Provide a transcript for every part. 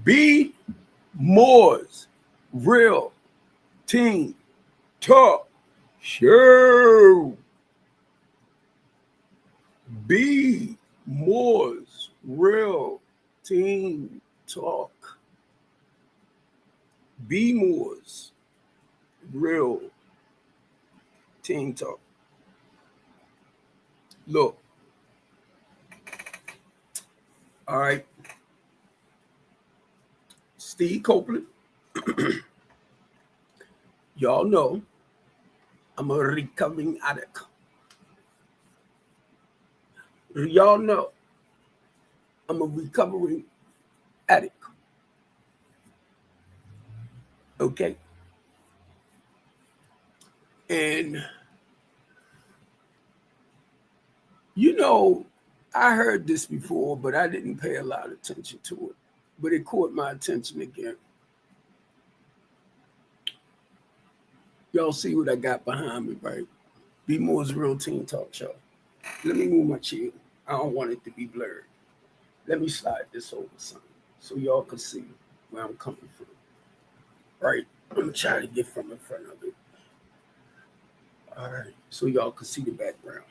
BMore's Real Teen Talk Show. BMore's Real Teen Talk. BMore's Real Teen Talk. Look. All right. Steve Copeland. Y'all know I'm a recovering addict. Y'all know I'm a recovering addict. Okay. And you know, I heard this before, but I didn't pay a lot of attention to it. But it caught my attention again. Y'all see what I got behind me, right? BMore's Real Teen Talk Show. Let me move my chair. I don't want it to be blurred. Let me slide this over some so y'all can see where I'm coming from. Right? I'm going to try to get from in front of it. All right. So y'all can see the background.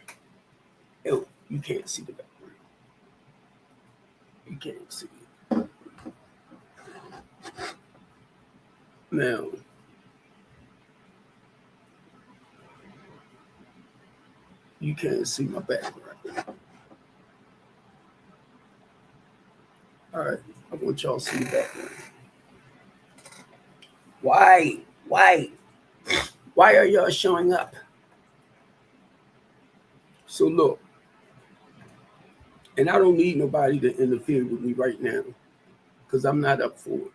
Ew, you can't see the background. You can't see it. Now, you can't see my background. All right, I want y'all to see the background. Why? Why are y'all showing up? So look, and I don't need nobody to interfere with me right now because I'm not up for it.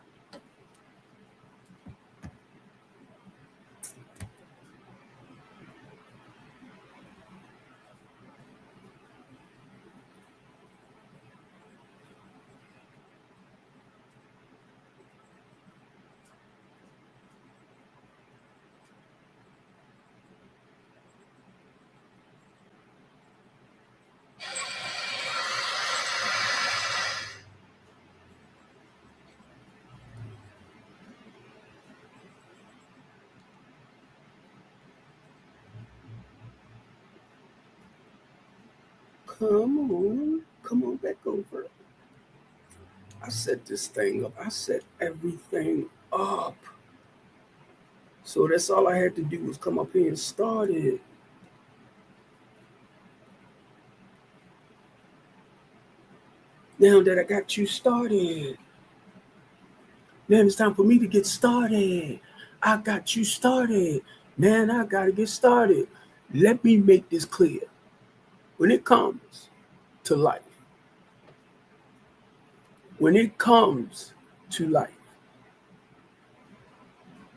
Come on back over. I set this thing up. I set everything up. So that's all I had to do was come up here and start it. Now that I got you started, now it's time for me to get started. I got you started. Man, I got to get started. Let me make this clear. When it comes to life,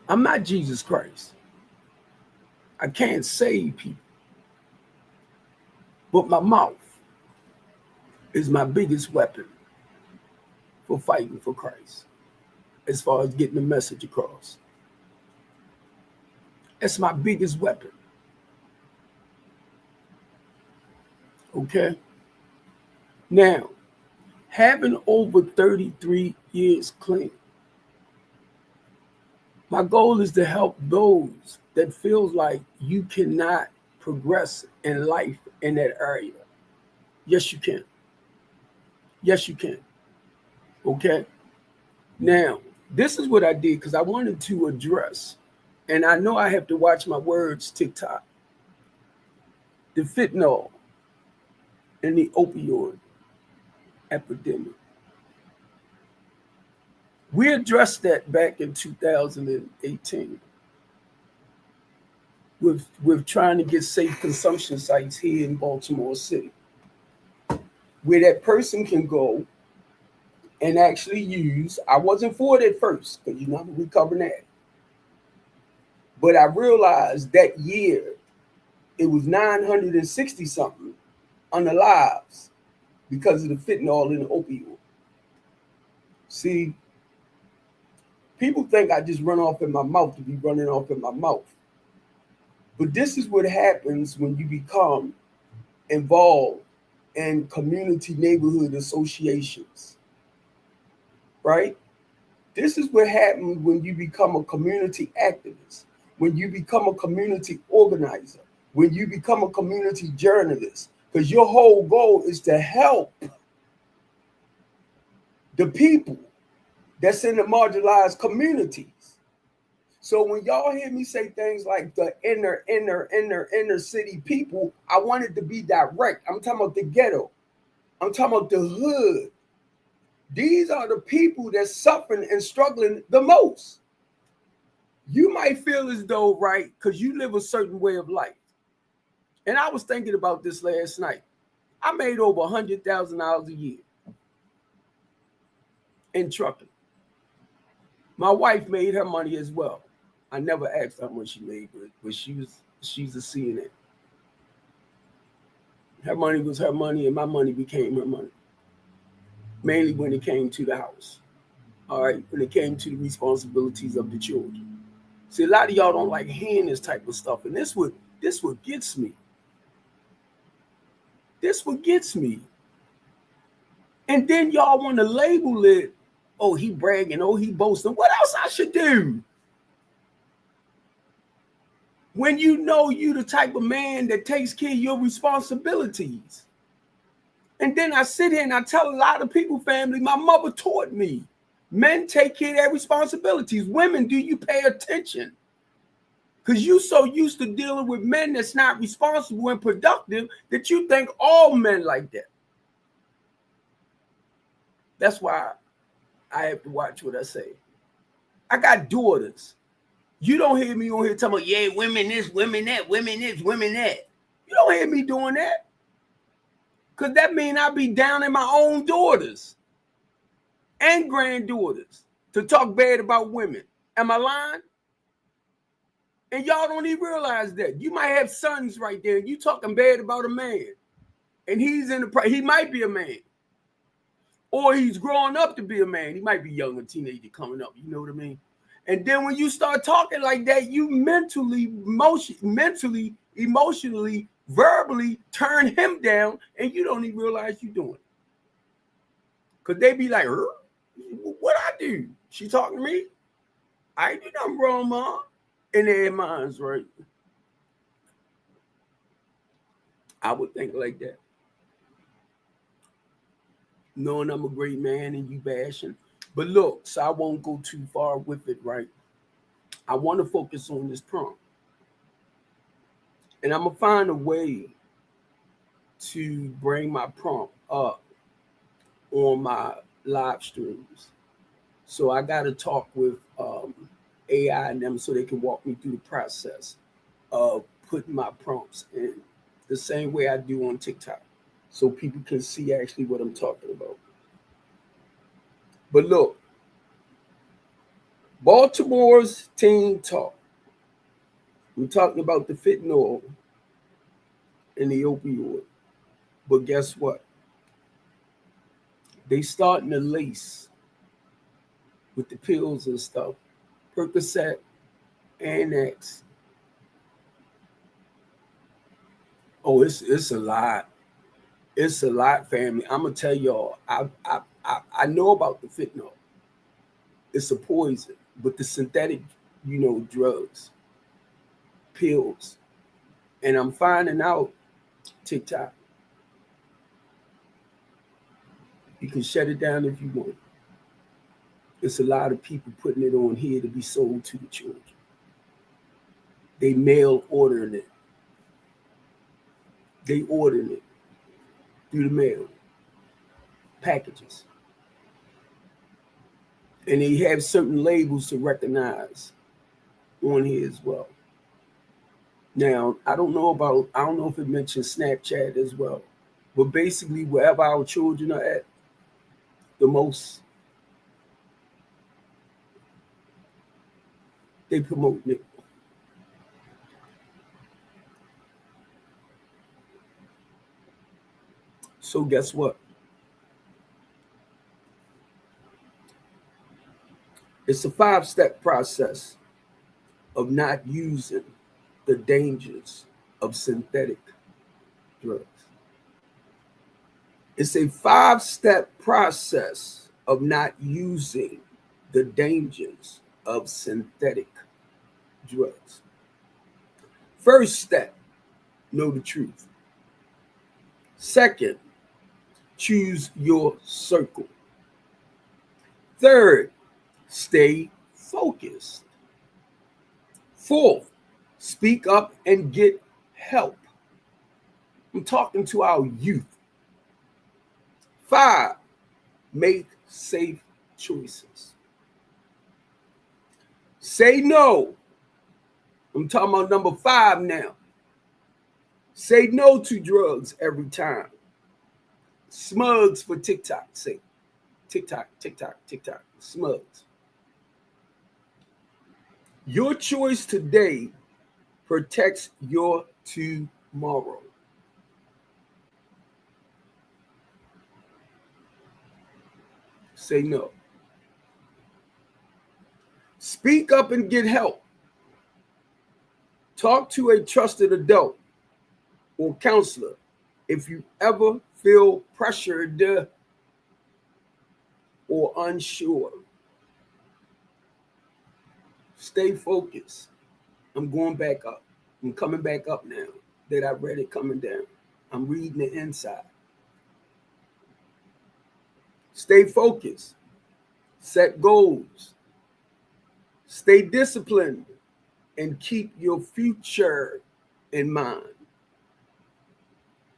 I'm not Jesus Christ. I can't save people. But my mouth is my biggest weapon for fighting for Christ, as far as getting the message across. That's my biggest weapon. Okay? Now, having over 33 years clean, my goal is to help those that feel like you cannot progress in life in that area. Yes, you can. Yes, you can. Okay? Now, this is what I did because I wanted to address, and I know I have to watch my words, TikTok, the fentanyl and the opioid epidemic. We addressed that back in 2018 with trying to get safe consumption sites here in Baltimore City, where that person can go and actually use. I wasn't for it at first because you know I'm recovering that. But I realized that year it was 960 something unalives because of the fentanyl and the opioid. See, people think I just run off in my mouth to be running off in my mouth. But this is what happens when you become involved in community neighborhood associations, right? This is what happens when you become a community activist, when you become a community organizer, when you become a community journalist, because your whole goal is to help the people that's in the marginalized communities. So when y'all hear me say things like the inner city people, I want it to be direct. I'm talking about the ghetto. I'm talking about the hood. These are the people that's suffering and struggling the most. You might feel as though, right, because you live a certain way of life. And I was thinking about this last night. I made over $100,000 a year in trucking. My wife made her money as well. I never asked how much she made, but she's a CNN. Her money was her money, and my money became her money. Mainly when it came to the house. All right, when it came to the responsibilities of the children. See, a lot of y'all don't like hearing this type of stuff, and this what gets me. This what gets me. And then y'all want to label it, oh, he bragging, oh, he boasting. What else I should do? When you know you the type of man that takes care of your responsibilities. And then I sit here and I tell a lot of people, family, my mother taught me, men take care of their responsibilities. Women, do you pay attention? Because you so used to dealing with men that's not responsible and productive that you think all men like that. That's why I have to watch what I say. I got daughters. You don't hear me on here talking about, yeah, women this, women that, women this, women that. You don't hear me doing that. Because that means I be down in my own daughters and granddaughters to talk bad about women. Am I lying? And y'all don't even realize that. You might have sons right there, and you talking bad about a man. And he might be a man. Or he's growing up to be a man. He might be young, a teenager coming up. You know what I mean? And then when you start talking like that, you mentally, emotionally, verbally turn him down, and you don't even realize you're doing it. Because they be like, what I do? She talking to me? I ain't do nothing wrong, Mom. In their minds, right? I would think like that. Knowing I'm a great man and you bashing. But look, so I won't go too far with it, right? I want to focus on this prompt. And I'm going to find a way to bring my prompt up on my live streams. So I got to talk with AI and them so they can walk me through the process of putting my prompts in the same way I do on TikTok, so people can see actually what I'm talking about. But look, Baltimore's Teen Talk. We're talking about the fentanyl and the opioid. But guess what? They starting to lace with the pills and stuff. Percocet, Annex. Oh, it's a lot. It's a lot, family. I'm gonna tell y'all. I know about the fentanyl. It's a poison, but the synthetic, drugs, pills, and I'm finding out TikTok. You can shut it down if you want. It's a lot of people putting it on here to be sold to the children. They mail ordering it. They ordering it through the mail, packages. And they have certain labels to recognize on here as well. Now, I don't know if it mentions Snapchat as well, but basically wherever our children are at, the most they promote it. So guess what? It's a 5-step process of not using the dangers of synthetic drugs. It's a 5-step process of not using the dangers of synthetic drugs. First step, know the truth. Second, choose your circle. Third, stay focused. Fourth, speak up and get help. I'm talking to our youth. 5, make safe choices. Say no. I'm talking about number 5 now. Say no to drugs every time. Smugs for TikTok's sake. TikTok, smugs. Your choice today protects your tomorrow. Say no. Speak up and get help. Talk to a trusted adult or counselor if you ever feel pressured or unsure. Stay focused. I'm going back up. I'm coming back up now that I read it coming down. I'm reading the inside. Stay focused. Set goals. Stay disciplined and keep your future in mind.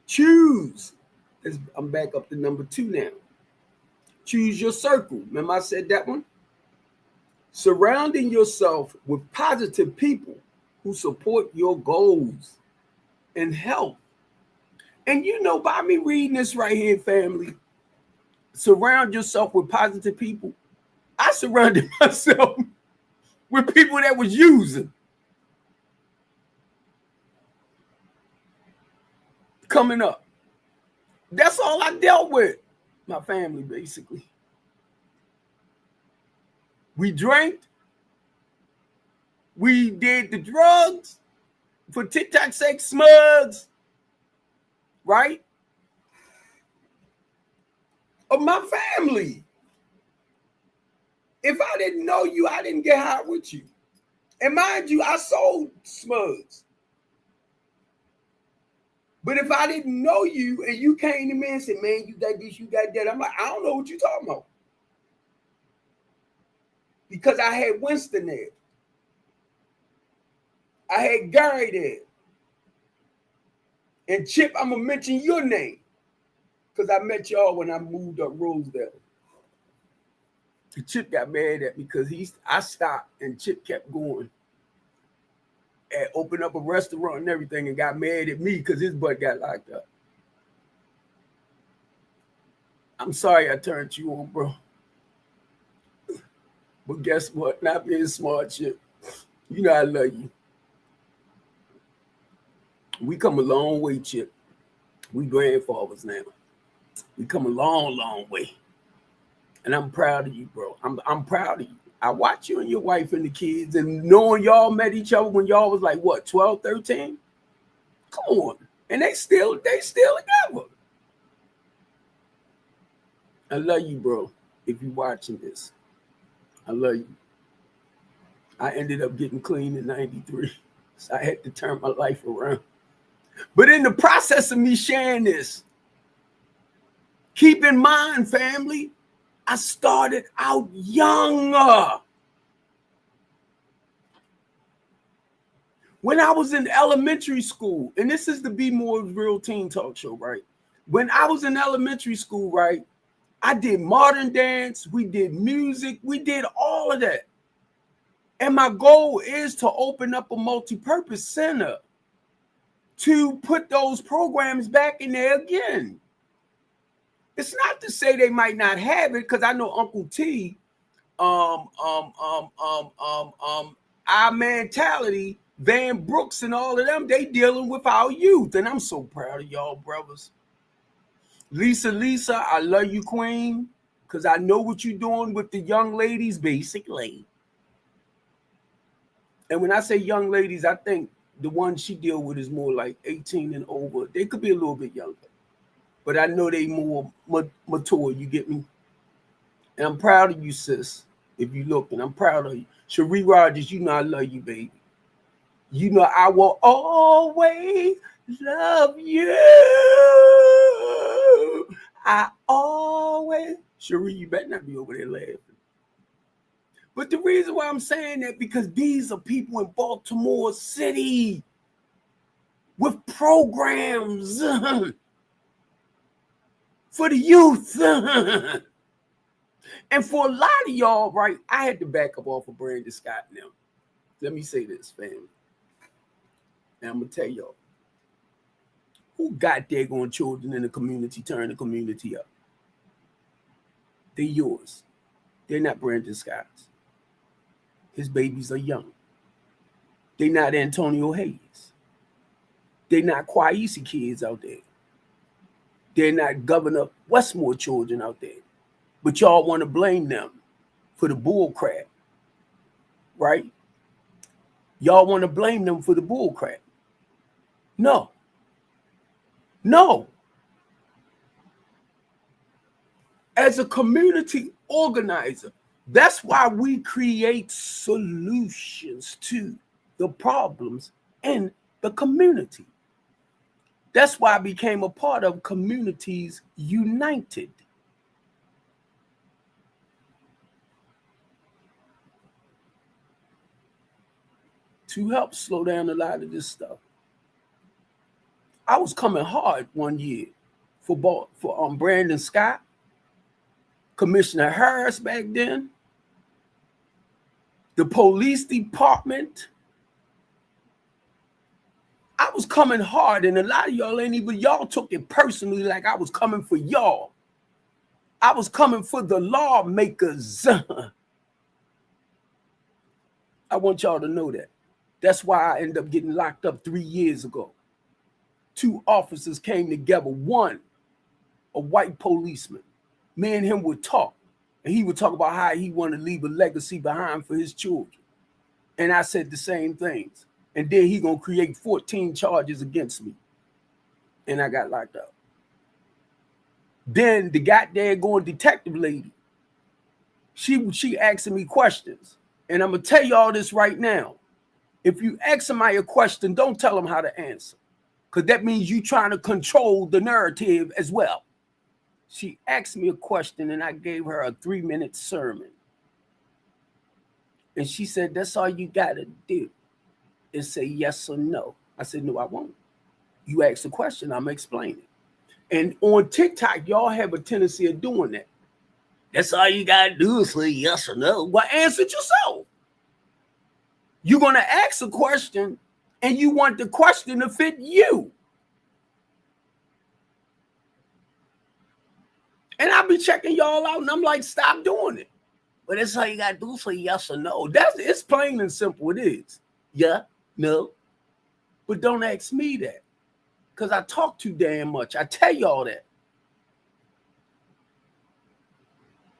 Choose. I'm back up to number 2 now. Choose your circle. Remember I said that one? Surrounding yourself with positive people who support your goals and help. And you know, by me reading this right here, family, surround yourself with positive people. I surrounded myself with people that was using. Coming up. That's all I dealt with. My family, basically. We drank. We did the drugs. For TikTok's sake, smugs. Right? Of my family. If I didn't know you, I didn't get high with you. And mind you, I sold smugs. But if I didn't know you and you came to me and said, man, you got this, you got that, I'm like, I don't know what you're talking about. Because I had Winston there. I had Gary there. And Chip, I'm going to mention your name. Because I met y'all when I moved up Rosedale. Chip got mad at me because I stopped and Chip kept going. And opened up a restaurant and everything and got mad at me because his butt got locked up. I'm sorry I turned you on, bro. But guess what? Not being smart, Chip. You know I love you. We come a long way, Chip. We grandfathers now. We come a long, long way. And I'm proud of you, bro. I'm proud of you. I watch you and your wife and the kids, and knowing y'all met each other when y'all was like, what, 12, 13? Come on. And they still together. I love you, bro, if you're watching this. I love you. I ended up getting clean in 93. So I had to turn my life around. But in the process of me sharing this, keep in mind, family, I started out younger. When I was in elementary school, and this is the BMore Real Teen Talk Show, right? When I was in elementary school, right, I did modern dance, we did music, we did all of that. And my goal is to open up a multi-purpose center to put those programs back in there again. It's not to say they might not have it, because I know Uncle T, our mentality, Van Brooks and all of them, they dealing with our youth. And I'm so proud of y'all, brothers. Lisa, I love you, queen, because I know what you're doing with the young ladies, basically. And when I say young ladies, I think the ones she deal with is more like 18 and over. They could be a little bit younger, but I know they more mature, you get me? And I'm proud of you, sis. If you look, and I'm proud of you. Cherie Rogers, you know I love you, baby. You know I will always love you. I always. Cherie, you better not be over there laughing. But the reason why I'm saying that, because these are people in Baltimore City with programs for the youth. And for a lot of y'all, right, I had to back up off of Brandon Scott now. Let me say this, family. And I'm going to tell y'all, who got daggone children in the community, turn the community up? They're yours. They're not Brandon Scott's. His babies are young. They're not Antonio Hayes. They're not Kwaisi kids out there. They're not Governor Westmore children out there. But y'all want to blame them for the bull crap, right? Y'all want to blame them for the bull crap. No. As a community organizer, that's why we create solutions to the problems in the community. That's why I became a part of Communities United. To help slow down a lot of this stuff. I was coming hard one year for Brandon Scott, Commissioner Harris back then, the police department. I was coming hard, and a lot of y'all took it personally, like I was coming for y'all. I was coming for the lawmakers. I want y'all to know that. That's why I ended up getting locked up 3 years ago. 2 officers came together. One, a white policeman. Me and him would talk, and he would talk about how he wanted to leave a legacy behind for his children. And I said the same things. And then he gonna create 14 charges against me. And I got locked up. Then the goddamn going detective lady, she asking me questions. And I'm gonna tell you all this right now. If you ask somebody a question, don't tell them how to answer. Because that means you trying to control the narrative as well. She asked me a question and I gave her a 3-minute sermon. And she said, that's all you got to do is say yes or no. I said, no, I won't. You ask a question, I'm explaining. And on TikTok, y'all have a tendency of doing that. That's all you got to do is say yes or no. Well, answer it yourself. You're going to ask a question and you want the question to fit you. And I'll be checking y'all out and I'm like, stop doing it. But that's all you got to do, say yes or no. It's plain and simple. It is. Yeah, no. But don't ask me that because I talk too damn much. I tell y'all that.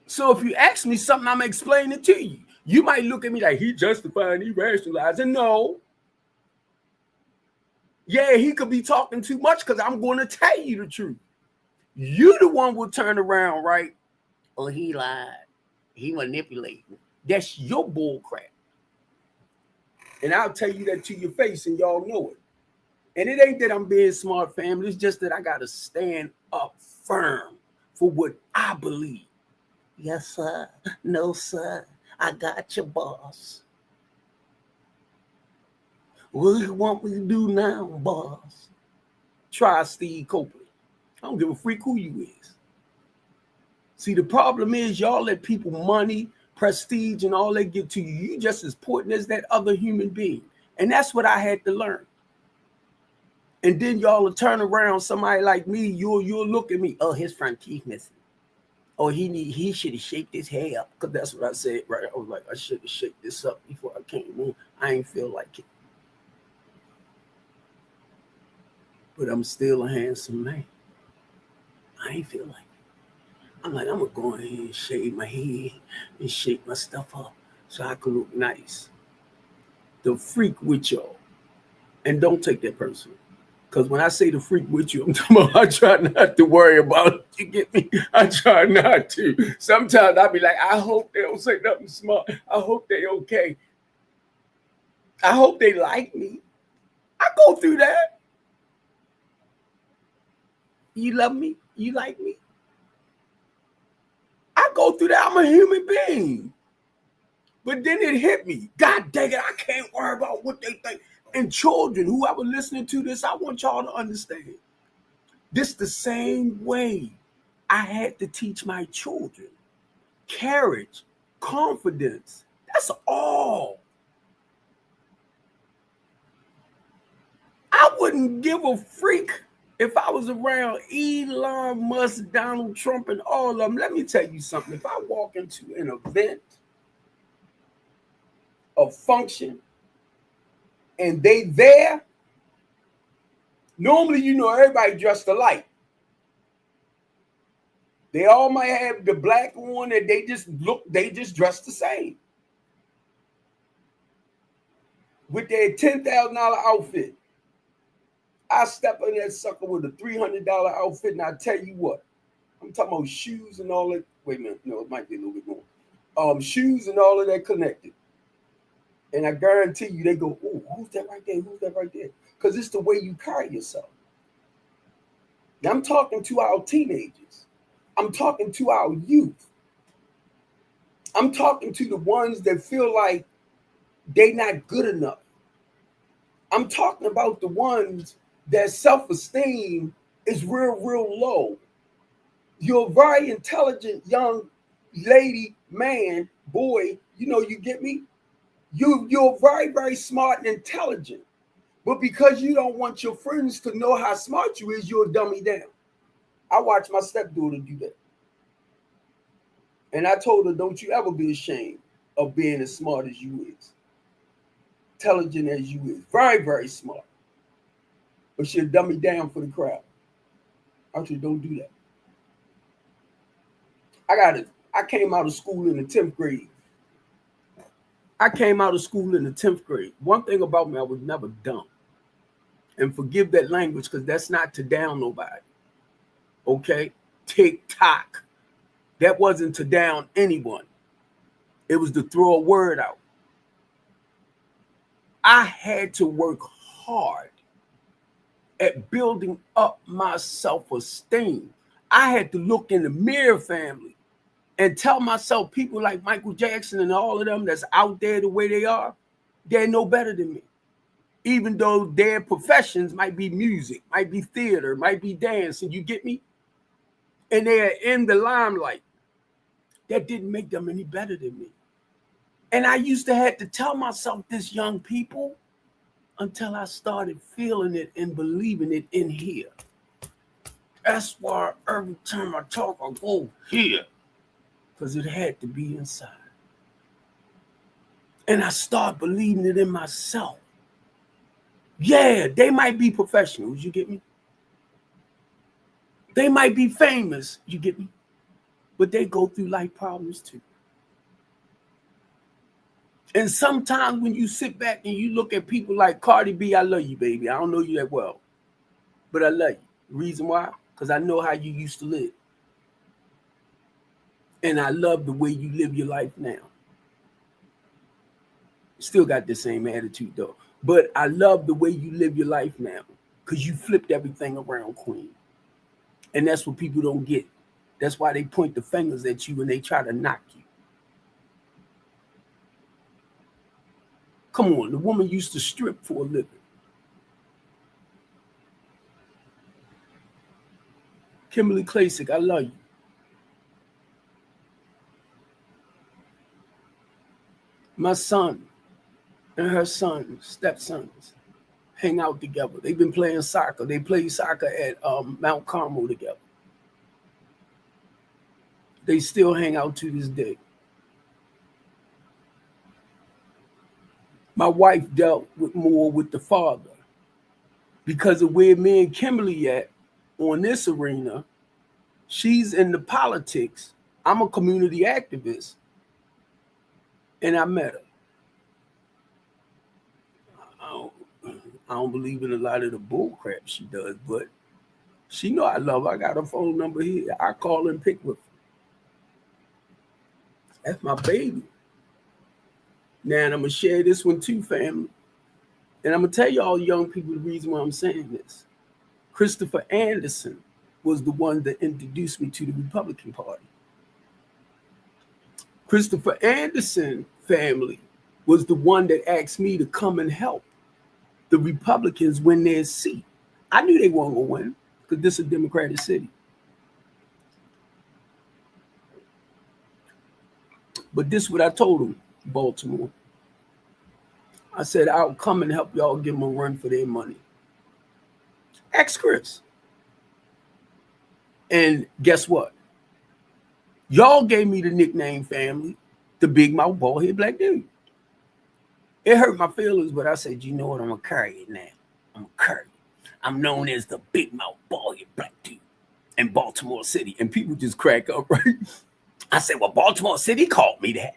So if you ask me something, I'm explaining it to you. You might look at me like he justifying, he rationalizing. No. Yeah, he could be talking too much because I'm going to tell you the truth. You the one will turn around, right? Oh, he lied. He manipulating. That's your bull crap. And I'll tell you that to your face and y'all know it. And it ain't that I'm being smart, family. It's just that I got to stand up firm for what I believe. Yes, sir. No, sir. I got your boss. What do you want me to do now, boss? Try Steve Copeland. I don't give a freak who you is. See, the problem is y'all let people money, prestige, and all they give to you. You just as important as that other human being. And that's what I had to learn. And then y'all will turn around, somebody like me, you'll look at me. Oh, his front teeth missing. Oh, he should have shaped his hair up. Because that's what I said, right? I was like, I should have shaped this up before I came on. I ain't feel like it. But I'm still a handsome man. I ain't feel like it. I'm like, I'm going to go ahead and shave my head and shape my stuff up so I can look nice. The freak with y'all. And don't take that personal. Because when I say the freak with you, I'm talking about I try not to worry about it. You get me? I try not to. Sometimes I'll be like, I hope they don't say nothing smart. I hope they okay. I hope they like me. I go through that. You love me? You like me? I go through that. I'm a human being. But then it hit me. God dang it, I can't worry about what they think. And children, whoever listening to this, I want y'all to understand. This the same way I had to teach my children. Courage, confidence. That's all. I wouldn't give a freak if I was around Elon Musk, Donald Trump, and all of them. Let me tell you something. If I walk into an event, a function, and they there, normally, everybody dressed alike. They all might have the black on and they just dress the same. With their $10,000 outfit. I step in that sucker with a $300 outfit, and I tell you what, I'm talking about shoes and all that. Wait a minute, no, it might be a little bit more. Shoes and all of that connected. And I guarantee you, they go, oh, who's that right there? Who's that right there? Because it's the way you carry yourself. Now, I'm talking to our teenagers. I'm talking to our youth. I'm talking to the ones that feel like they're not good enough. I'm talking about the ones that self-esteem is real, real low. You're a very intelligent young lady, man, boy, you get me? You're very, very smart and intelligent. But because you don't want your friends to know how smart you is, you'll dummy down. I watched my stepdaughter do that. And I told her, don't you ever be ashamed of being as smart as you is. Intelligent as you is. Very, very smart. But she'll dummy down for the crowd. I said, don't do that. I came out of school in the 10th grade. One thing about me, I was never dumb. And forgive that language because that's not to down nobody. Okay? Tick-tock. That wasn't to down anyone. It was to throw a word out. I had to work hard at building up my self-esteem. I had to look in the mirror, family, and tell myself people like Michael Jackson and all of them that's out there the way they are, they're no better than me. Even though their professions might be music, might be theater, might be dancing, you get me? And they're in the limelight. That didn't make them any better than me. And I used to have to tell myself this, young people, until I started feeling it and believing it in here. That's why every time I talk, I go here. Because it had to be inside. And I start believing it in myself. Yeah, they might be professionals, you get me? They might be famous, you get me? But they go through life problems too. And sometimes when you sit back and you look at people like Cardi B, I love you, baby. I don't know you that well, but I love you. Reason why? Because I know how you used to live. And I love the way you live your life now. Still got the same attitude though. But I love the way you live your life now because you flipped everything around, queen. And that's what people don't get. That's why they point the fingers at you and they try to knock you. Come on, the woman used to strip for a living. Kimberly Klasick, I love you. My son and her son, stepsons, hang out together. They've been playing soccer. They played soccer at Mount Carmel together. They still hang out to this day. My wife dealt more with the father because of where me and Kimberly at on this arena. She's in the politics. I'm a community activist. And I met her. I don't believe in a lot of the bull crap she does, but she know I love her. I got her phone number here. I call and pick with her. That's my baby. Now, and I'm going to share this one too, family. And I'm going to tell you all young people the reason why I'm saying this. Christopher Anderson was the one that introduced me to the Republican Party. Christopher Anderson family was the one that asked me to come and help the Republicans win their seat. I knew they weren't going to win because this is a Democratic city. But this is what I told them, Baltimore. I said, I'll come and help y'all give them a run for their money. Ask Chris. And guess what? Y'all gave me the nickname, family, the big mouth, bald head black dude. It hurt my feelings, but I said, you know what? I'm going to carry it now. I'm going to carry it. I'm known as the big mouth, bald head black dude in Baltimore City. And people just crack up, right? I said, well, Baltimore City called me that.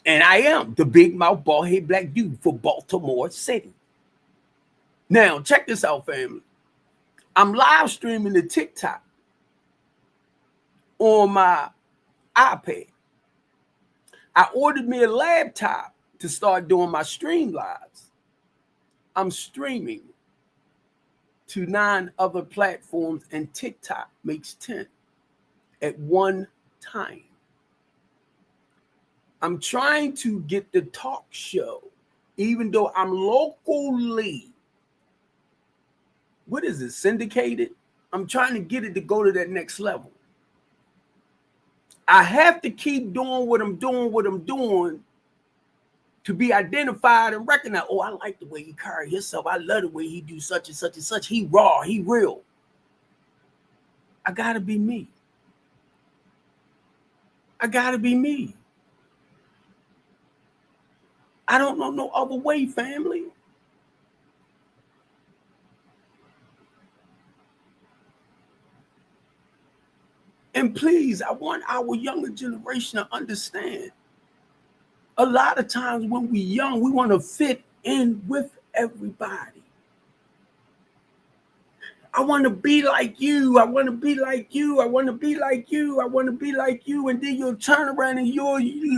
And I am the big mouth, bald head black dude for Baltimore City. Now, check this out, family. I'm live streaming the TikTok on my iPad. I ordered me a laptop to start doing my stream lives. I'm streaming to 9 other platforms, and TikTok makes 10 at one time. I'm trying to get the talk show, even though I'm locally, what is it, syndicated? I'm trying to get it to go to that next level. I have to keep doing what I'm doing to be identified and recognized. Oh, I like the way he carry himself. I love the way he do such and such and such. He raw, he real. I gotta be me. I gotta be me. I don't know no other way, family. And please, I want our younger generation to understand. A lot of times when we're young, we want to fit in with everybody. I want to be like you. I want to be like you. I want to be like you. I want to be like you. And then you'll turn around and you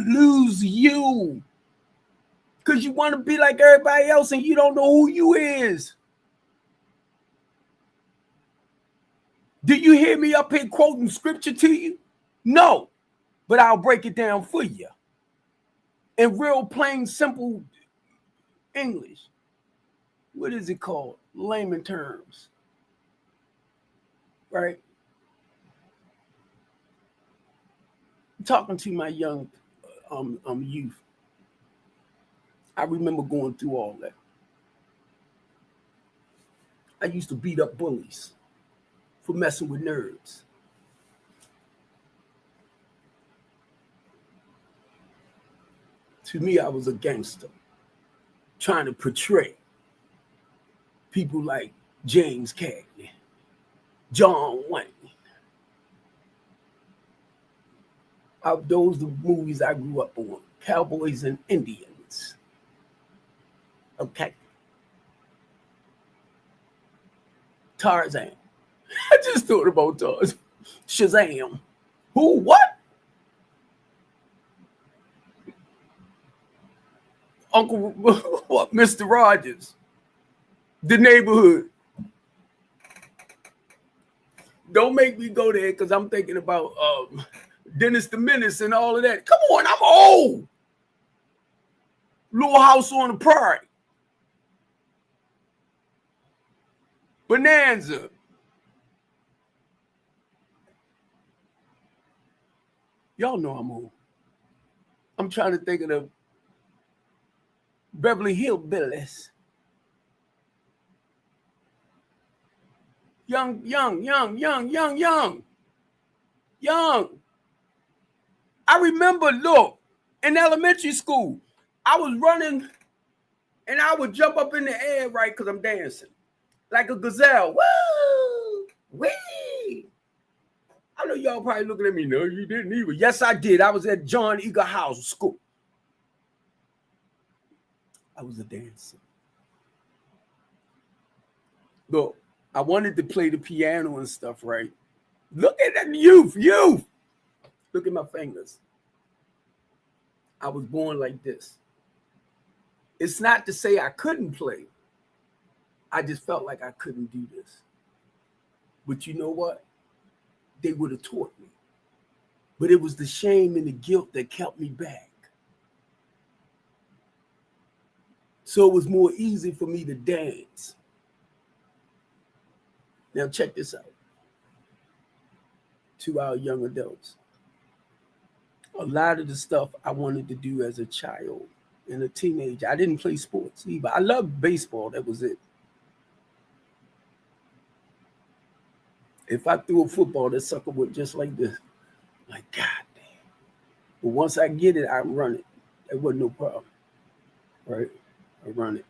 lose you. Because you want to be like everybody else and you don't know who you is. Do you hear me up here quoting scripture to you? No, but I'll break it down for you in real plain, simple English. What is it called? Layman terms, right? I'm talking to my young youth. I remember going through all that. I used to beat up bullies for messing with nerds. To me, I was a gangster trying to portray people like James Cagney, John Wayne. Those are the movies I grew up on, Cowboys and Indians. Okay. Tarzan. I just thought about Tarzan. Shazam. Who? What? Uncle, what? Mr. Rogers. The Neighborhood. Don't make me go there because I'm thinking about Dennis the Menace and all of that. Come on, I'm old. Little House on the Prairie. Bonanza. Y'all know I'm old. I'm trying to think of the Beverly Hillbillies. Young. I remember, look, in elementary school, I was running and I would jump up in the air, right, because I'm dancing like a gazelle. Woo! Wee! I know y'all probably looking at me. No, you didn't either. Yes, I did. I was at John Eagle House School. I was a dancer. Look, I wanted to play the piano and stuff, right? Look at that youth. Look at my fingers. I was born like this. It's not to say I couldn't play. I just felt like I couldn't do this. But you know what? They would have taught me. But it was the shame and the guilt that kept me back. So it was more easy for me to dance. Now check this out. To our young adults. A lot of the stuff I wanted to do as a child and a teenager, I didn't play sports either. I loved baseball, that was it. If I threw a football, that sucker went just like this. Like, God damn. But once I get it, I run it. That wasn't no problem. Right? I run it.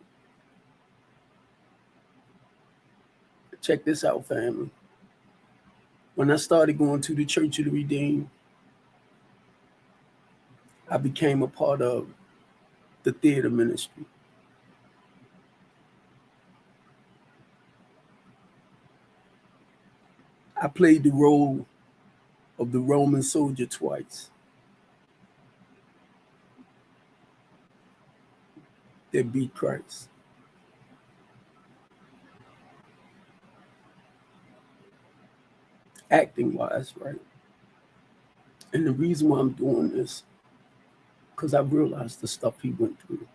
Check this out, family. When I started going to the Church of the Redeemed, I became a part of the theater ministry. I played the role of the Roman soldier twice. That beat Christ. Acting wise, right? And the reason why I'm doing this, because I realized the stuff he went through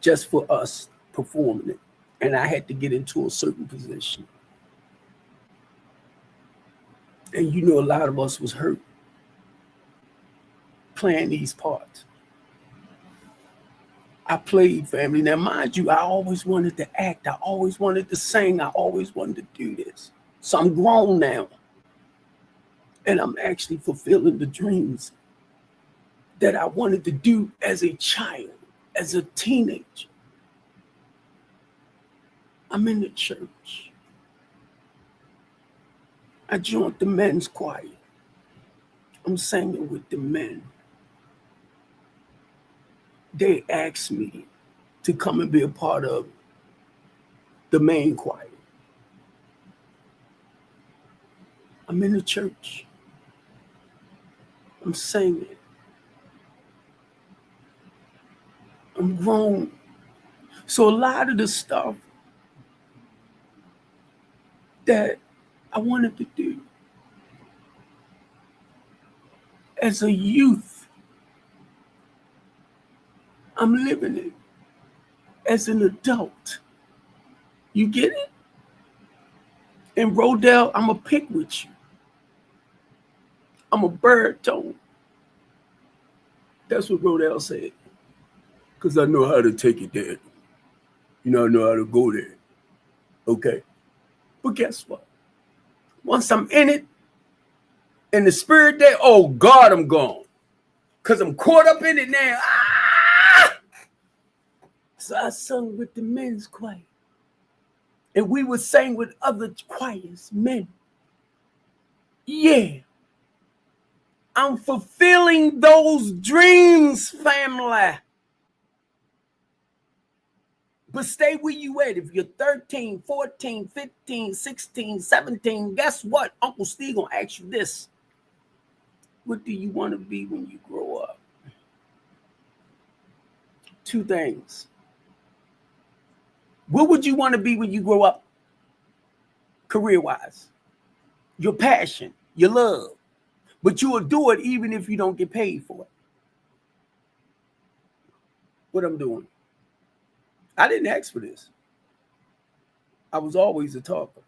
just for us performing it. And I had to get into a certain position. And you know, a lot of us was hurt playing these parts. I played, family. Now, mind you, I always wanted to act. I always wanted to sing. I always wanted to do this. So I'm grown now. And I'm actually fulfilling the dreams that I wanted to do as a child, as a teenager. I'm in the church. I joined the men's choir. I'm singing with the men. They asked me to come and be a part of the main choir. I'm in the church. I'm singing. I'm grown. So a lot of the stuff that I wanted to do as a youth, I'm living it as an adult. You get it? And Rodell, I'm a pick with you. I'm a bird tone. That's what Rodell said. Because I know how to take it there. You know, I know how to go there. Okay. But guess what? Once I'm in it, and the spirit there, oh God, I'm gone. Because I'm caught up in it now. Ah! So I sung with the men's choir. And we would sing with other choirs, men. Yeah. I'm fulfilling those dreams, family. But stay where you at. If you're 13, 14, 15, 16, 17, guess what? Uncle Steve gonna ask you this. What do you want to be when you grow up? Two things. What would you want to be when you grow up? Career-wise. Your passion, your love. But you will do it even if you don't get paid for it. What I'm doing. I didn't ask for this. I was always a talker.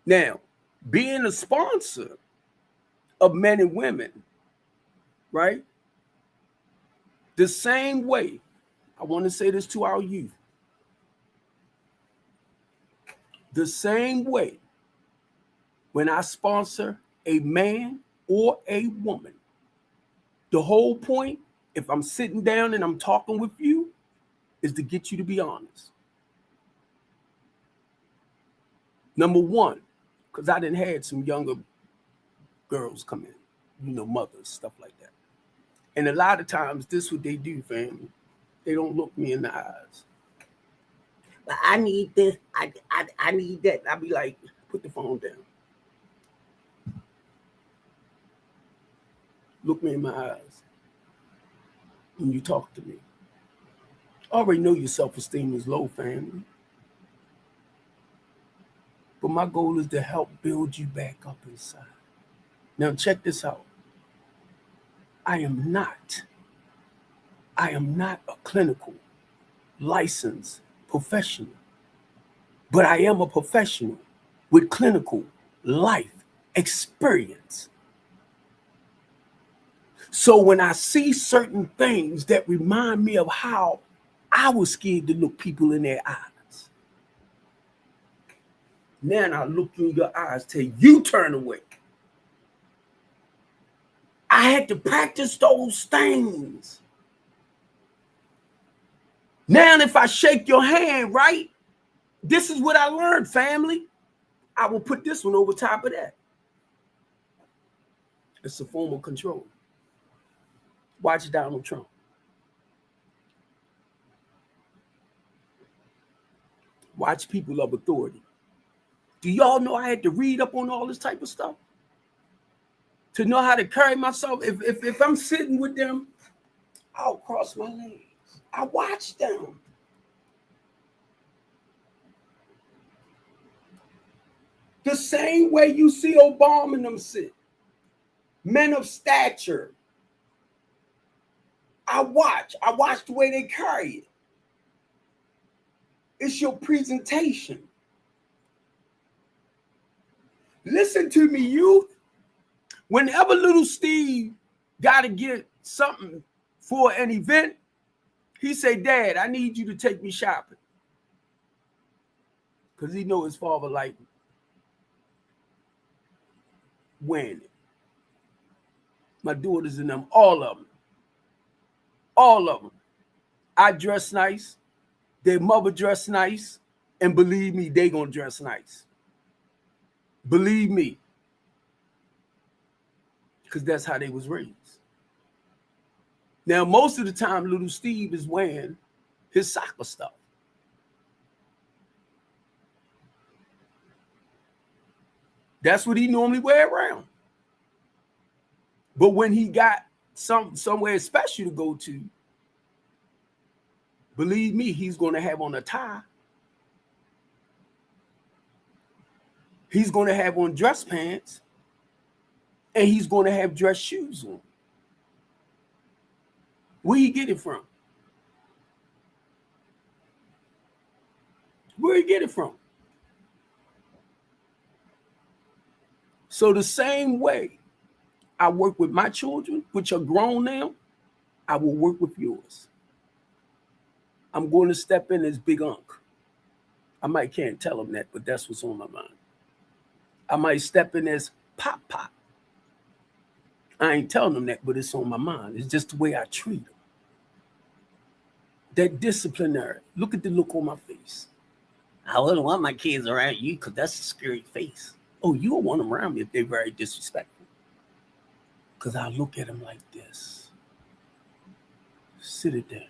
Now, being a sponsor of men and women, right? The same way, I want to say this to our youth. The same way when I sponsor a man or a woman, the whole point, if I'm sitting down and I'm talking with you, is to get you to be honest. Number one, because I done had some younger girls come in, you know, mothers, stuff like that. And a lot of times, this is what they do, family. They don't look me in the eyes. But I need this. I need that. I'll be like, put the phone down. Look me in my eyes when you talk to me. I already know your self-esteem is low, family. But my goal is to help build you back up inside. Now check this out. I am not a clinical, licensed professional, but I am a professional with clinical life experience. So when I see certain things that remind me of how I was scared to look people in their eyes, now I look in your eyes till you turn away. I had to practice those things. Now, if I shake your hand, right, this is what I learned, family. I will put this one over top of that. It's a form of control. Watch Donald Trump. Watch people of authority. Do y'all know I had to read up on all this type of stuff? To know how to carry myself. If I'm sitting with them, I'll cross my legs. I watch them. The same way you see Obama and them sit. Men of stature. I watch the way they carry it. It's your presentation. Listen to me, youth. Whenever little Steve got to get something for an event, he say, Dad, I need you to take me shopping. Because he know his father like wearing it. My daughters and them, all of them. All of them. I dress nice. Their mother dress nice. And believe me, they gonna dress nice. Believe me. Because that's how they was raised. Now, most of the time, little Steve is wearing his soccer stuff. That's what he normally wear around. But when he got somewhere special to go to, believe me, he's going to have on a tie. He's going to have on dress pants. And he's going to have dress shoes on. Where he get it from? Where he get it from? So the same way I work with my children, which are grown now, I will work with yours. I'm going to step in as Big Unc. I might can't tell them that, but that's what's on my mind. I might step in as Pop Pop. I ain't telling them that, but it's on my mind. It's just the way I treat them. That disciplinary. Look at the look on my face. I wouldn't want my kids around you because that's a scary face. Oh, you don't want them around me if they're very disrespectful. Because I look at them like this. Sit it down.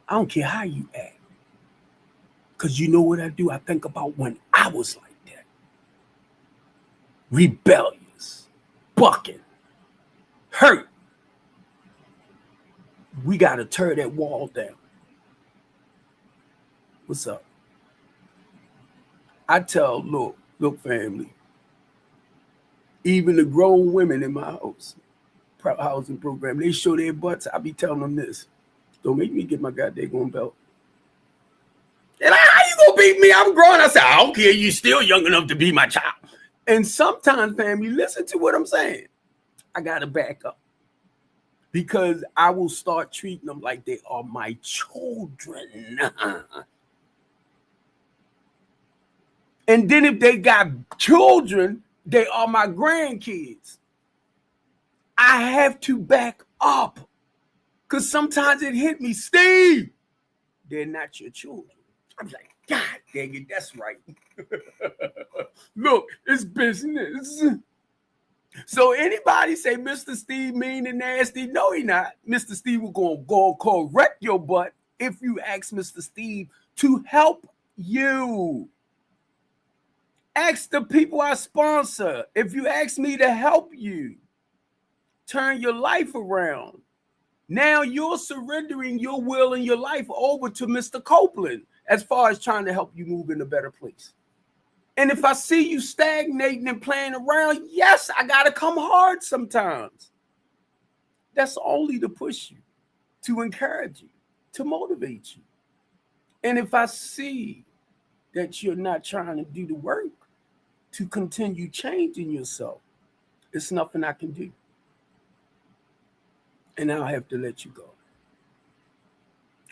I don't care how you act. Because you know what I do? I think about when I was like that. Rebellious. Bucking. Hurt. We got to tear that wall down. What's up? I tell, look, family, even the grown women in my housing program, they show their butts. I be telling them this. Don't make me get my goddamn belt. And how you gonna beat me? I'm grown. I said, I don't care. You still young enough to be my child. And sometimes, family, listen to what I'm saying. I got to back up. Because I will start treating them like they are my children. And then if they got children, they are my grandkids. I have to back up. Because sometimes it hit me, Steve, they're not your children. I'm like, God dang it, that's right. Look, it's business. So anybody say Mr. Steve mean and nasty? No, he not. Mr. Steve will go correct your butt if you ask Mr. Steve to help you. Ask the people I sponsor. If you ask me to help you turn your life around, now you're surrendering your will and your life over to Mr. Copeland as far as trying to help you move in a better place. And if I see you stagnating and playing around, yes, I got to come hard sometimes. That's only to push you, to encourage you, to motivate you. And if I see that you're not trying to do the work to continue changing yourself, it's nothing I can do. And I'll have to let you go.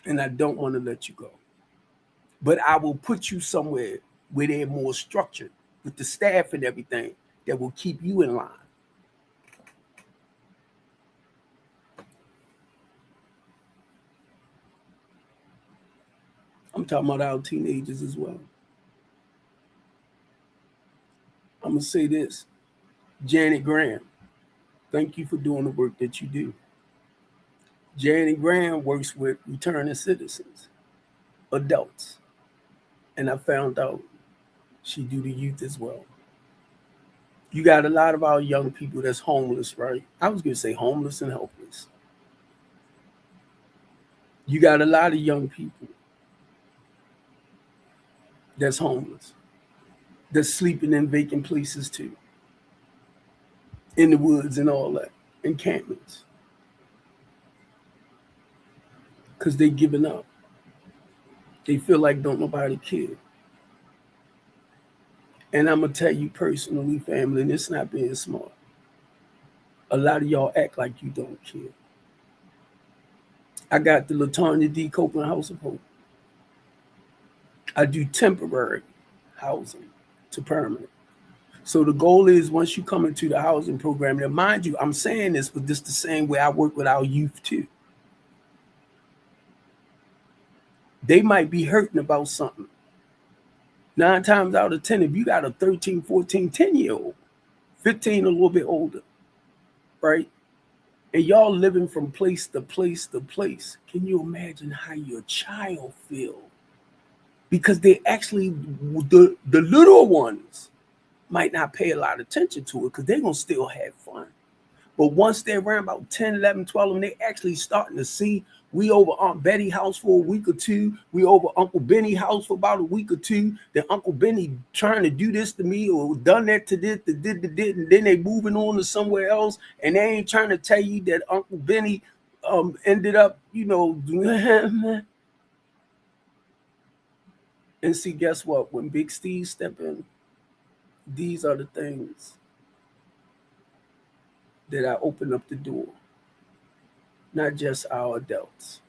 And I don't want to let you go. But I will put you somewhere where they're more structured with the staff and everything that will keep you in line. I'm talking about our teenagers as well. I'm going to say this. Janet Graham, thank you for doing the work that you do. Janet Graham works with returning citizens, adults. And I found out she do the youth as well. You got a lot of our young people that's homeless, right? I was going to say homeless and helpless. You got a lot of young people that's homeless, that's sleeping in vacant places too, in the woods and all that, encampments, because they giving up. They feel like don't nobody care. And I'm going to tell you personally, family, and it's not being smart. A lot of y'all act like you don't care. I got the LaTanya D. Copeland House of Hope. I do temporary housing to permanent. So the goal is once you come into the housing program, now mind you, I'm saying this, but this the same way I work with our youth too. They might be hurting about something. 9 times out of 10, if you got a 13, 14, 10-year-old, 15 a little bit older, right? And y'all living from place to place to place, can you imagine how your child feel? Because they actually, the little ones might not pay a lot of attention to it because they're going to still have fun. But once they're around about 10, 11, 12, and they actually starting to see, we over Aunt Betty's house for a week or two. We over Uncle Benny's house for about a week or two. Then Uncle Benny trying to do this to me or done that to this, and then they moving on to somewhere else. And they ain't trying to tell you that Uncle Benny ended up, and see, guess what? When Big Steve step in, these are the things that I open up the door. Not just our adults,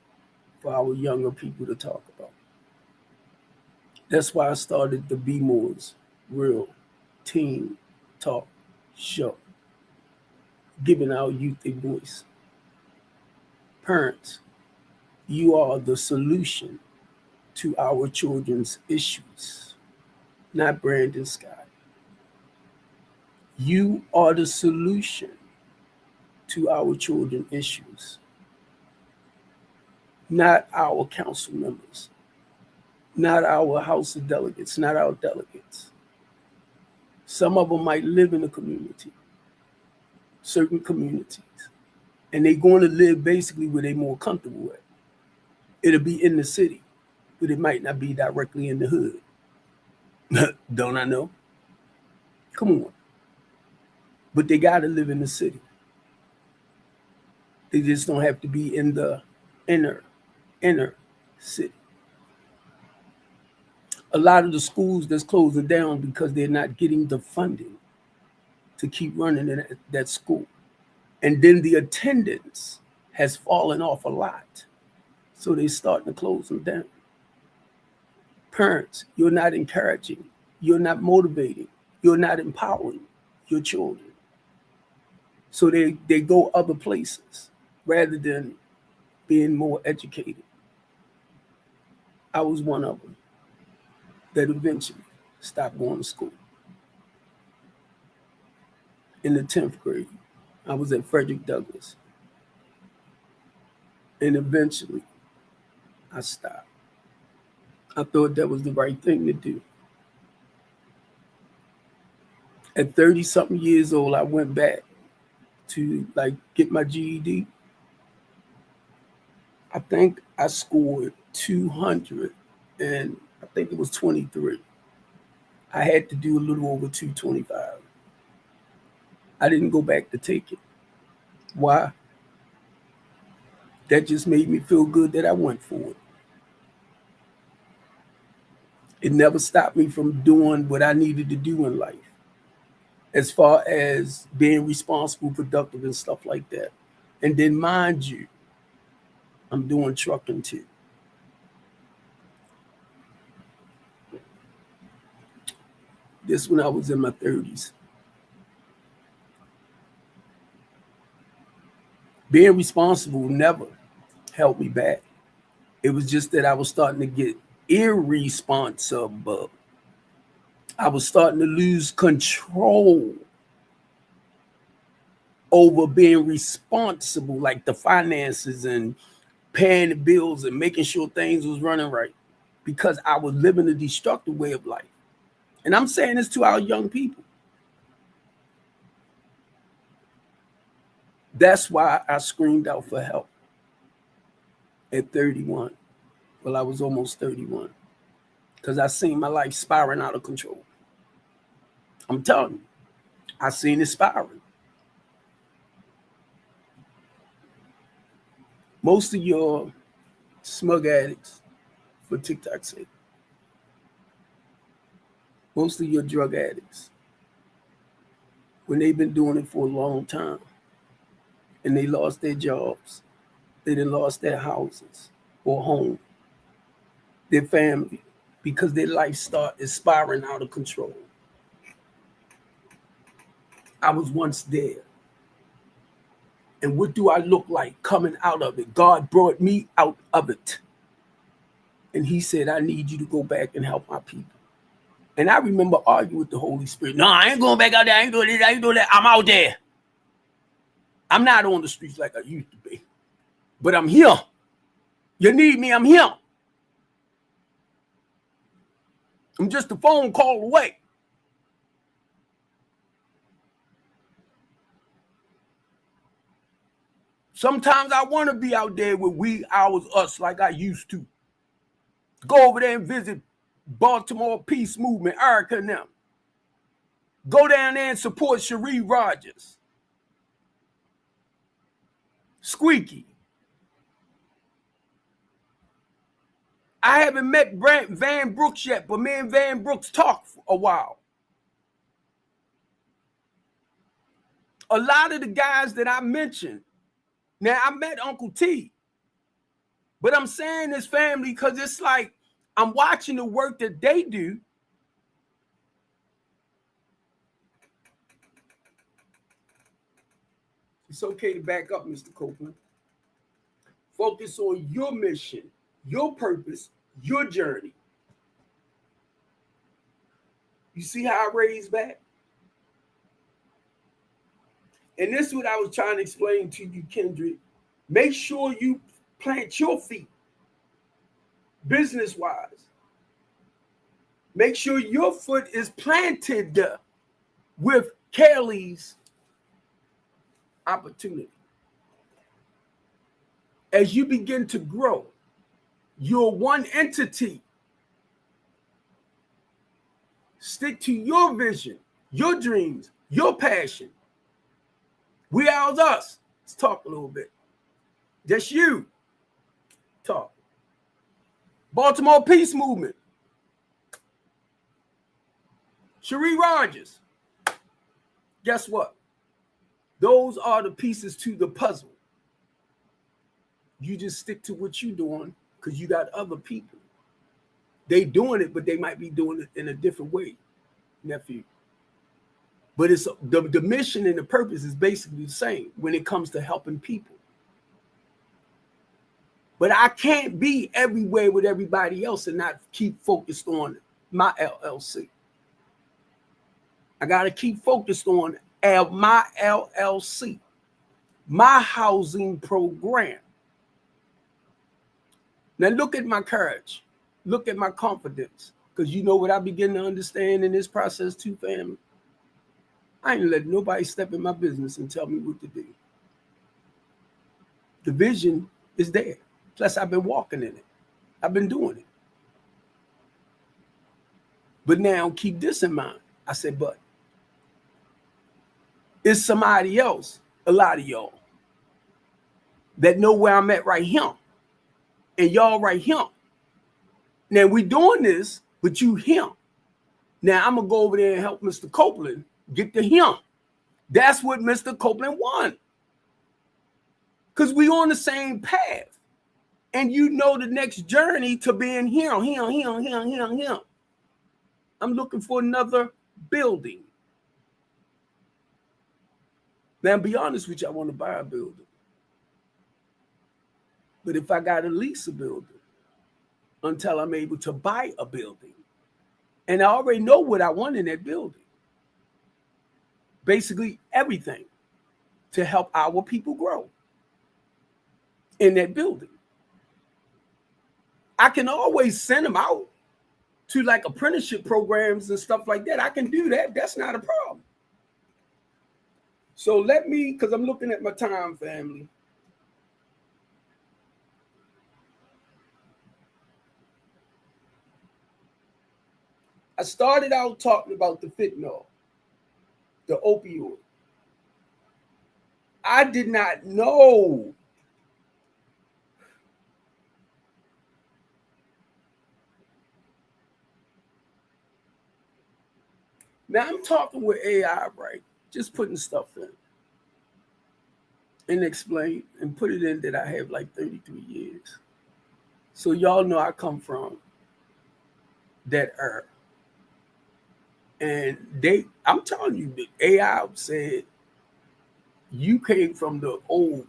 for our younger people to talk about. That's why I started the BMore's Real Teen Talk Show, giving our youth a voice. Parents, you are the solution to our children's issues, not Brandon Scott. You are the solution to our children's issues, not our council members, not our House of Delegates, not our delegates. Some of them might live in a community, certain communities, and they're going to live basically where they're more comfortable at. It'll be in the city, but it might not be directly in the hood. Don't I know? Come on. But they got to live in the city. They just don't have to be in the inner city. A lot of the schools that's closing down because they're not getting the funding to keep running in that school. And then the attendance has fallen off a lot. So they're starting to close them down. Parents, you're not encouraging, you're not motivating, you're not empowering your children. So they go other places rather than being more educated. I was one of them that eventually stopped going to school. In the 10th grade, I was at Frederick Douglass. And eventually, I stopped. I thought that was the right thing to do. At 30 something years old, I went back to like get my GED. I think I scored 200 and I think it was 23. I had to do a little over 225. I didn't go back to take it. Why? That just made me feel good that I went for it. It never stopped me from doing what I needed to do in life, as far as being responsible, productive, and stuff like that. And then, mind you, I'm doing trucking too. This when I was in my 30s. Being responsible never held me back. It was just that I was starting to get irresponsible. I was starting to lose control over being responsible, like the finances and paying the bills and making sure things was running right, because I was living a destructive way of life. And I'm saying this to our young people. That's why I screamed out for help at 31. Well, I was almost 31, because I seen my life spiraling out of control. I'm telling you, I seen it spiraling. Most of your smug addicts, for TikTok's sake, most of your drug addicts, when they've been doing it for a long time and they lost their jobs, they done lost their houses or home, their family, because their life is spiraling out of control. I was once there. And what do I look like coming out of it? God brought me out of it. And he said, I need you to go back and help my people. And I remember arguing with the Holy Spirit. No, I ain't going back out there. I ain't doing this. I ain't doing that. I'm out there. I'm not on the streets like I used to be. But I'm here. You need me, I'm here. I'm just a phone call away. Sometimes I want to be out there with we, ours, us like I used to. Go over there and visit Baltimore Peace Movement, Erica and them. Go down there and support Cherie Rogers. Squeaky. I haven't met Van Brooks yet, but me and Van Brooks talked for a while. A lot of the guys that I mentioned, now I met Uncle T, but I'm saying this family because it's like I'm watching the work that they do. It's okay to back up, Mr. Copeland. Focus on your mission, your purpose, your journey. You see how I raised back? And this is what I was trying to explain to you, Kendrick. Make sure you plant your feet business-wise. Make sure your foot is planted with Kelly's opportunity. As you begin to grow, you're one entity. Stick to your vision, your dreams, your passion. We are us. Let's talk a little bit. Just you. Talk. Baltimore Peace Movement. Cherie Rogers. Guess what? Those are the pieces to the puzzle. You just stick to what you're doing because you got other people. They doing it, but they might be doing it in a different way, nephew. But it's the mission and the purpose is basically the same when it comes to helping people. But I can't be everywhere with everybody else and not keep focused on my LLC. I got to keep focused on my LLC, my housing program. Now look at my courage. Look at my confidence. Because you know what I begin to understand in this process too, family? I ain't letting nobody step in my business and tell me what to do. The vision is there. Plus, I've been walking in it. I've been doing it. But now keep this in mind. I said, but it's somebody else, a lot of y'all, that know where I'm at right here. And y'all right here. Now we doing this, but you here. Now I'm gonna go over there and help Mr. Copeland get to him. That's what Mr. Copeland wants. Because we on the same path. And you know the next journey to being here. I'm looking for another building. Now, be honest with you, I want to buy a building. But if I got to lease a building until I'm able to buy a building, and I already know what I want in that building, basically everything to help our people grow in that building. I can always send them out to like apprenticeship programs and stuff like that. I can do that. That's not a problem. So let me, because I'm looking at my time, family. I started out talking about the fentanyl, the opioid. I did not know now I'm talking with AI, right? Just putting stuff in and explain and put it in that I have like 33 years. So y'all know I come from that era. And I'm telling you, the AI said, you came from the old,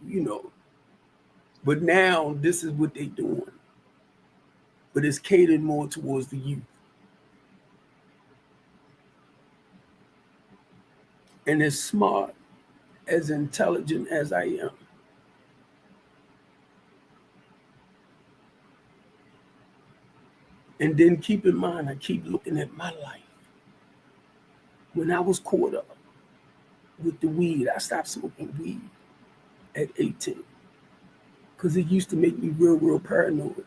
but now this is what they're doing. But it's catered more towards the youth. And as smart, as intelligent as I am, and then keep in mind, I keep looking at my life. When I was caught up with the weed, I stopped smoking weed at 18 because it used to make me real, real paranoid.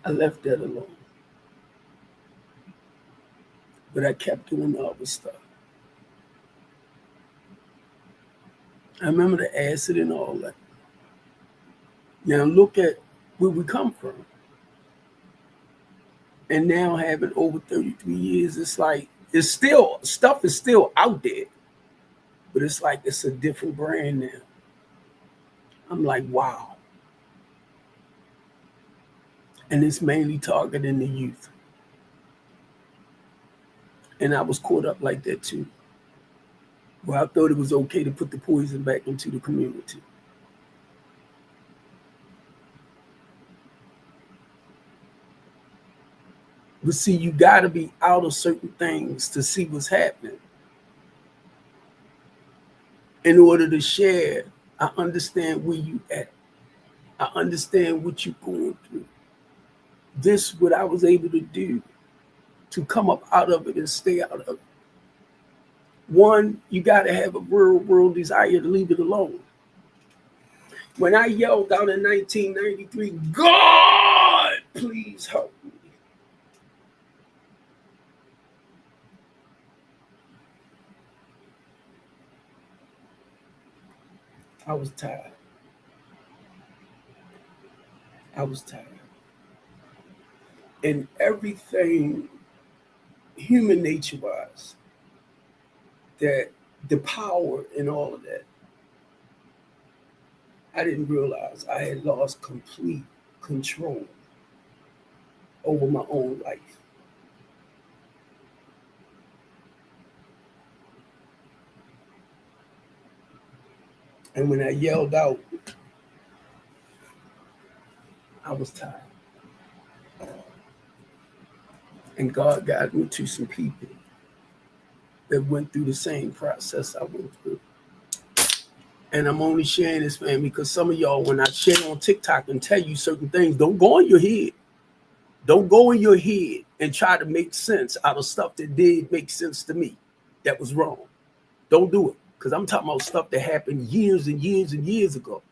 I left that alone. But I kept doing the other stuff. I remember the acid and all that. Now look at where we come from. And now having over 33 years, it's like, stuff is still out there. But it's like it's a different brand now. I'm like, wow. And it's mainly targeting the youth. And I was caught up like that too. Well, I thought it was okay to put the poison back into the community. But see, you got to be out of certain things to see what's happening. In order to share, I understand where you at. I understand what you're going through. This what I was able to do to come up out of it and stay out of it. One, you got to have a real world desire to leave it alone. When I yelled out in 1993, God, please help me. I was tired. And everything, human nature wise, that the power and all of that, I didn't realize I had lost complete control over my own life. And when I yelled out, I was tired. And God got me to some people that went through the same process I went through. And I'm only sharing this, family, because some of y'all, when I share on TikTok and tell you certain things, don't go in your head. Don't go in your head and try to make sense out of stuff that did make sense to me that was wrong. Don't do it, because I'm talking about stuff that happened years and years and years ago.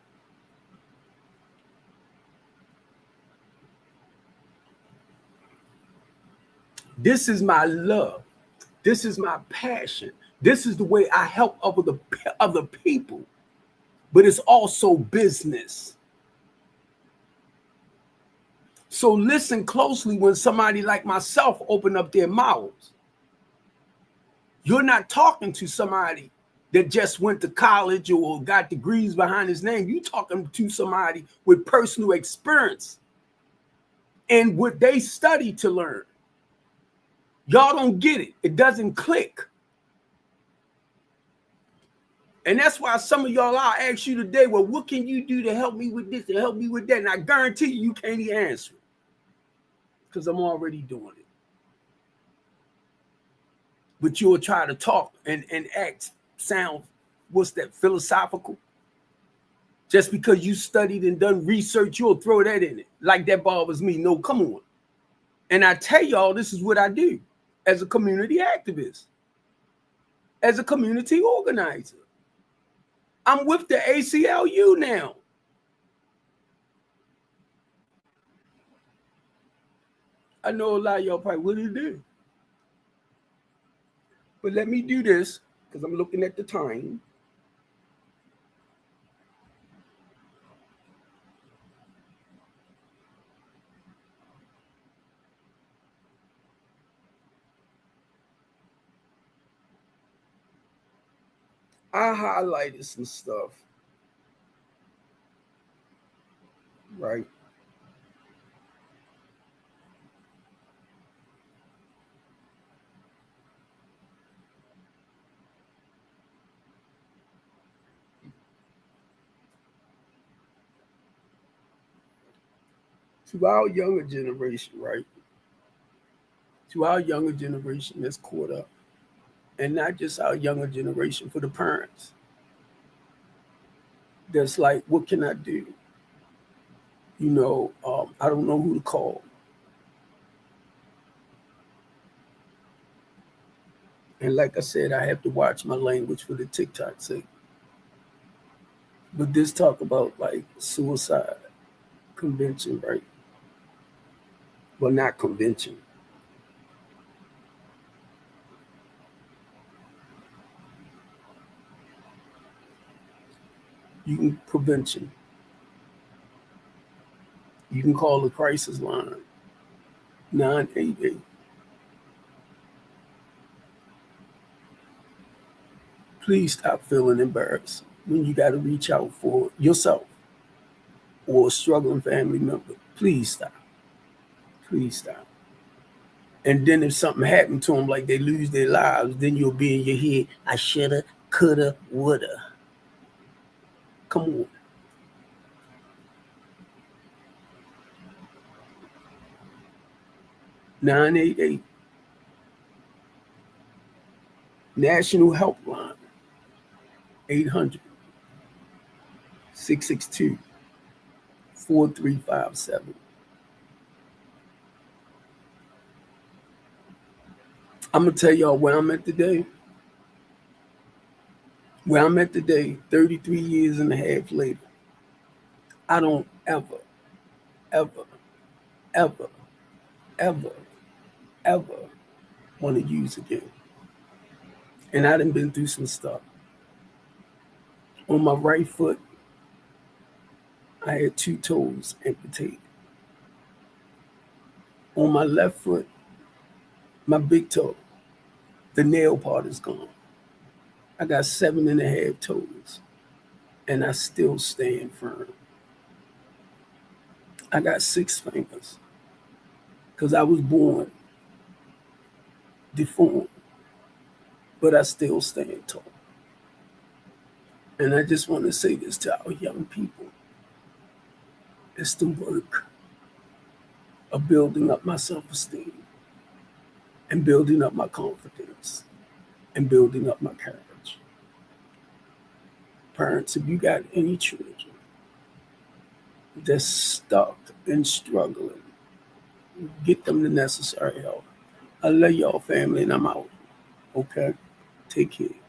This is my love. This is my passion. This is the way I help other people. But it's also business. So listen closely when somebody like myself open up their mouths. You're not talking to somebody that just went to college or got degrees behind his name. You're talking to somebody with personal experience and what they study to learn. Y'all don't get it. It doesn't click. And that's why some of y'all, I'll ask you today, well, what can you do to help me with this, to help me with that? And I guarantee you can't even answer it, because I'm already doing it. But you'll try to talk and act, sound, what's that, philosophical? Just because you studied and done research, you'll throw that in it. Like that bothers me. No, come on. And I tell y'all, this is what I do as a community activist, as a community organizer. I'm with the ACLU now. I know a lot of y'all probably, what do you do? But let me do this, because I'm looking at the time. I highlighted some stuff, right? To our younger generation, right? To our younger generation that's caught up. And not just our younger generation, for the parents. That's like, what can I do? You know, I don't know who to call. And like I said, I have to watch my language for the TikTok sake. But this talk about like suicide convention, right? Well, not convention. You can prevention. You can call the crisis line 988. Please stop feeling embarrassed when you got to reach out for yourself or a struggling family member. Please stop. Please stop. And then if something happened to them, like they lose their lives, then you'll be in your head, I shoulda, coulda, woulda. Come on. (988) National Helpline 800-662-4357. I'm gonna tell y'all where I'm at today. Where I'm at today, 33 years and a half later, I don't ever, ever, ever, ever, ever want to use again. And I done been through some stuff. On my right foot, I had 2 toes amputated. On my left foot, my big toe, the nail part is gone. I got 7.5 toes, and I still stand firm. I got 6 fingers, because I was born deformed, but I still stand tall. And I just want to say this to our young people. It's the work of building up my self-esteem and building up my confidence and building up my courage. Parents, if you got any children that's stuck and struggling, get them the necessary help. I love y'all, family, and I'm out. Okay? Take care.